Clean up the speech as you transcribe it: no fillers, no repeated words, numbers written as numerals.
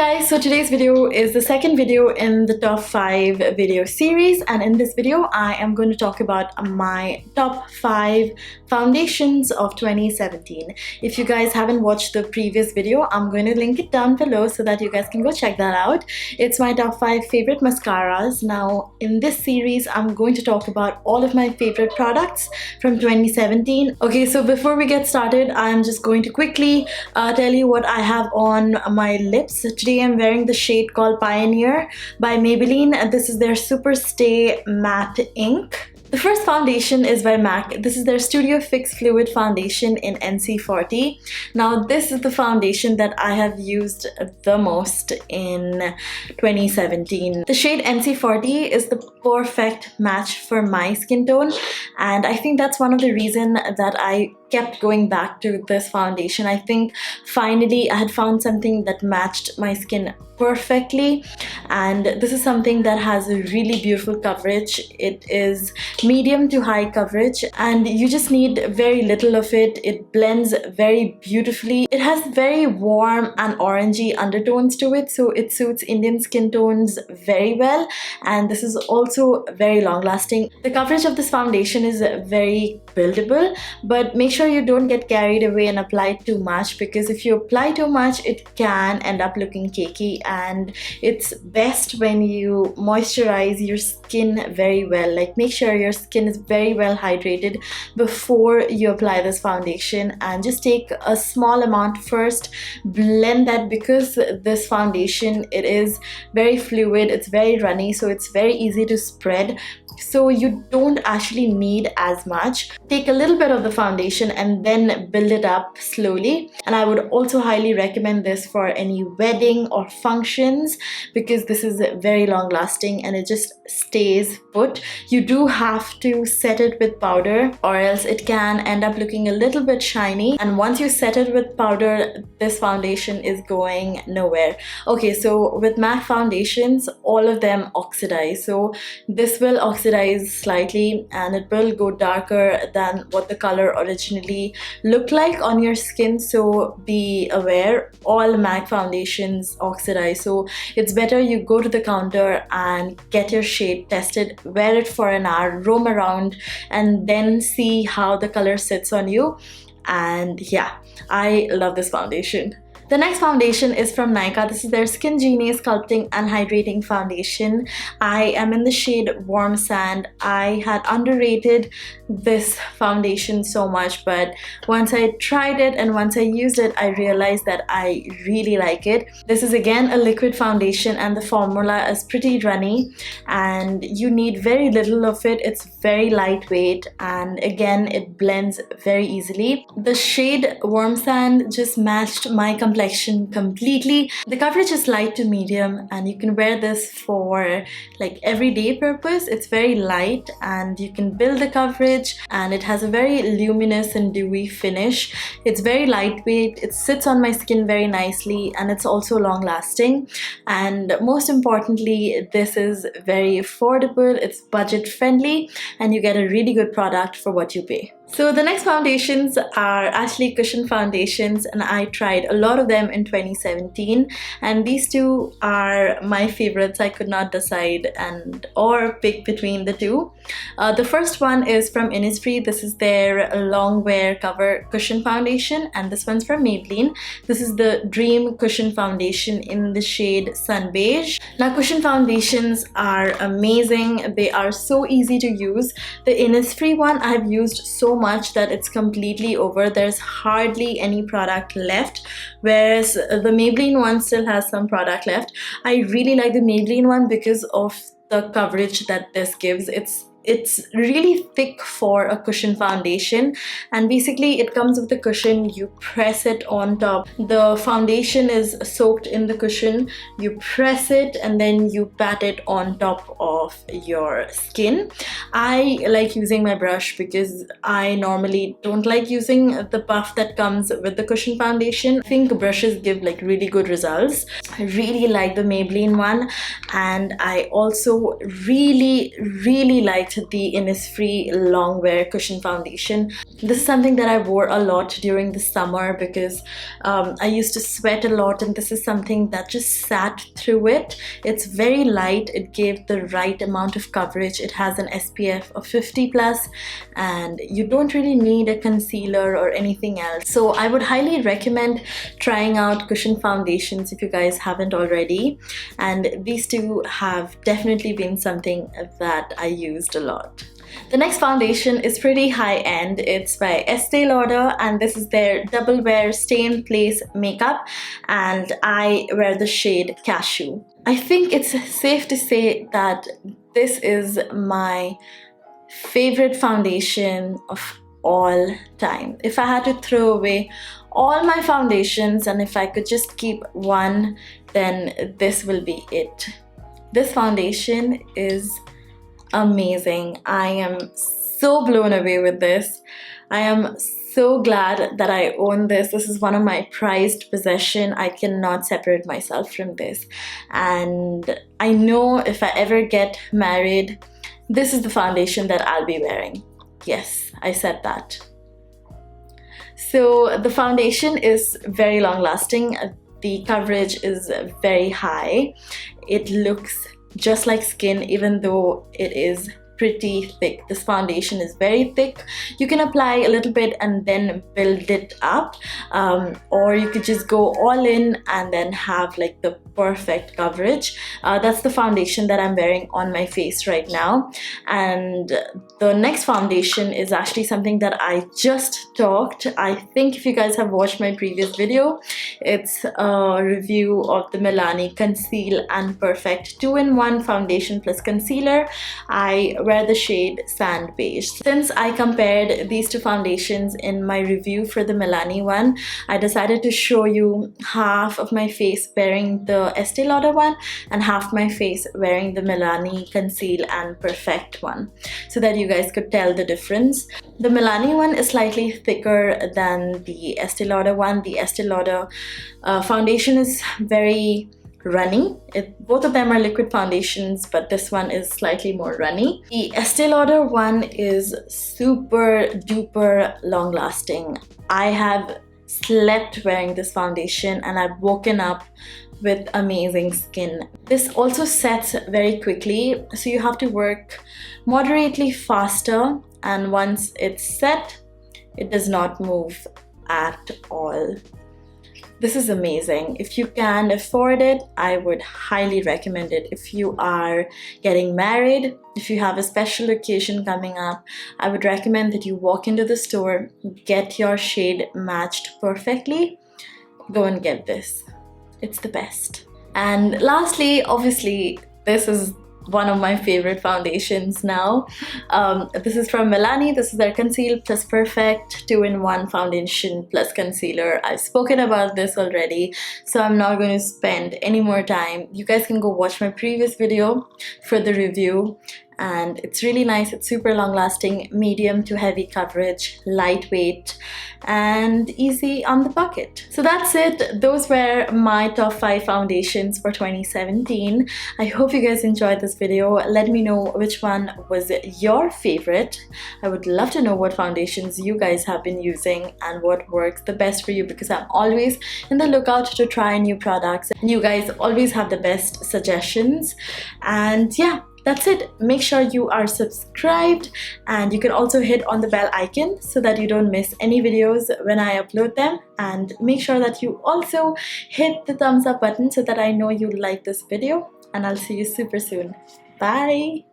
guys, so today's video is the second video in the top 5 video series, and in this video I am going to talk about my top 5 foundations of 2017. If you guys haven't watched the previous video, I'm going to link it down below so that you guys can go check that out. It's my top 5 favorite mascaras. Now in this series I'm going to talk about all of my favorite products from 2017. Okay, so before we get started, I'm just going to quickly tell you what I have on my lips. Today I'm wearing the shade called Pioneer by Maybelline. This is their Super Stay Matte Ink. The first foundation is by M.A.C. This is their Studio Fix Fluid Foundation in NC40. Now this is the foundation that I have used the most in 2017. The shade NC40 is the perfect match for my skin tone, and I think that's one of the reasons that I kept going back to this foundation. I think finally I had found something that matched my skin perfectly, and this is something that has a really beautiful coverage. It is medium to high coverage and you just need very little of it. It blends very beautifully. It has very warm and orangey undertones to it, so it suits Indian skin tones very well, and this is also very long lasting. The coverage of this foundation is very buildable, but make sure you don't get carried away and apply too much, because if you apply too much it can end up looking cakey, and it's best when you moisturize your skin very well. Like, make sure your skin is very well hydrated before you apply this foundation, and just take a small amount first, blend that, because this foundation, it is very fluid, it's very runny, so it's very easy to spread, so you don't actually need as much. Take a little bit of the foundation and then build it up slowly. And I would also highly recommend this for any wedding or functions, because this is very long lasting and it just stays put. You do have to set it with powder, or else it can end up looking a little bit shiny, and once you set it with powder, this foundation is going nowhere. Okay, so with MAC foundations, all of them oxidize, so this will oxidize slightly and it will go darker than what the color originally looked like on your skin, so be aware, all MAC foundations oxidize. So it's better you go to the counter and get your shade tested, wear it for an hour, roam around, and then see how the color sits on you. And yeah, I love this foundation. The next foundation is from Nykaa. This is their SKINgenius Sculpting and Hydrating Foundation. I am in the shade Warm Sand. I had underrated this foundation so much, but once I tried it and once I used it, I realized that I really like it. This is again a liquid foundation and the formula is pretty runny, and you need very little of it. It's very lightweight and again it blends very easily. The shade Warm Sand just matched my complexion completely. The coverage is light to medium and you can wear this for like everyday purpose. It's very light and you can build the coverage, and it has a very luminous and dewy finish. It's very lightweight, it sits on my skin very nicely, and it's also long lasting, and most importantly this is very affordable, it's budget friendly, and you get a really good product for what you pay. So the next foundations are actually cushion foundations, and I tried a lot of them in 2017, and these two are my favorites. I could not decide or pick between the two. The first one is from Innisfree. This is their long wear cover cushion foundation, and this one's from Maybelline. This is the Dream Cushion Foundation in the shade Sun Beige. Now cushion foundations are amazing. They are so easy to use. The Innisfree one I have used so much that it's completely over. There's hardly any product left, whereas the Maybelline one still has some product left. I really like the Maybelline one because of the coverage that this gives. It's really thick for a cushion foundation, and basically it comes with the cushion. You press it on top, the foundation is soaked in the cushion, you press it and then you pat it on top of your skin. I like using my brush because I normally don't like using the puff that comes with the cushion foundation. I think brushes give like really good results. I really like the Maybelline one, and I also really like get the Innisfree Long Wear Cushion Foundation. This is something that I wore a lot during the summer because I used to sweat a lot, and this is something that just sat through it. It's very light, it gave the right amount of coverage, it has an SPF of 50+, and you don't really need a concealer or anything else. So I would highly recommend trying out cushion foundations if you guys haven't already, and these two have definitely been something that I used a lot. The next foundation is pretty high-end. It's by Estée Lauder, and this is their Double Wear Stay in Place makeup, and I wear the shade Cashew. I think it's safe to say that this is my favorite foundation of all time. If I had to throw away all my foundations and if I could just keep one, then this will be it. This foundation is amazing. I am so blown away with this. I am so glad that I own this. This is one of my prized possessions. I cannot separate myself from this. And I know if I ever get married, this is the foundation that I'll be wearing. Yes, I said that. So the foundation is very long lasting. The coverage is very high. It looks just like skin, even though it is pretty thick. This foundation is very thick. You can apply a little bit and then build it up, or you could just go all in and then have like the perfect coverage. That's the foundation that I'm wearing on my face right now. And the next foundation is actually something that I just talked. I think if you guys have watched my previous video, it's a review of the Milani Conceal and Perfect 2-in-1 foundation plus concealer. I wear the shade Sand Beige. Since I compared these two foundations in my review for the Milani one, I decided to show you half of my face wearing the Estée Lauder one and half my face wearing the Milani Conceal and Perfect one, so that you guys could tell the difference. The Milani one is slightly thicker than the Estée Lauder one. The Estée Lauder foundation is very runny. Both of them are liquid foundations, but this one is slightly more runny. The Estée Lauder one is super duper long lasting. I have slept wearing this foundation and I've woken up with amazing skin. This also sets very quickly, so you have to work moderately faster, and once it's set, it does not move at all. This is amazing. If you can afford it, I would highly recommend it. If you are getting married, if you have a special occasion coming up, I would recommend that you walk into the store, get your shade matched perfectly, go and get this. It's the best. And lastly, obviously, this is one of my favorite foundations now. This is from Milani. This is their Conceal plus Perfect 2-in-1 foundation plus concealer. I've spoken about this already, so I'm not going to spend any more time. You guys can go watch my previous video for the review. And it's really nice. It's super long lasting, medium to heavy coverage, lightweight, and easy on the bucket. So that's it. Those were my top 5 foundations for 2017. I hope you guys enjoyed this video. Let me know which one was your favorite. I would love to know what foundations you guys have been using and what works the best for you, because I'm always in the lookout to try new products. You guys always have the best suggestions. And yeah, that's it. Make sure you are subscribed, and you can also hit on the bell icon so that you don't miss any videos when I upload them. And make sure that you also hit the thumbs up button so that I know you like this video, and I'll see you super soon. Bye.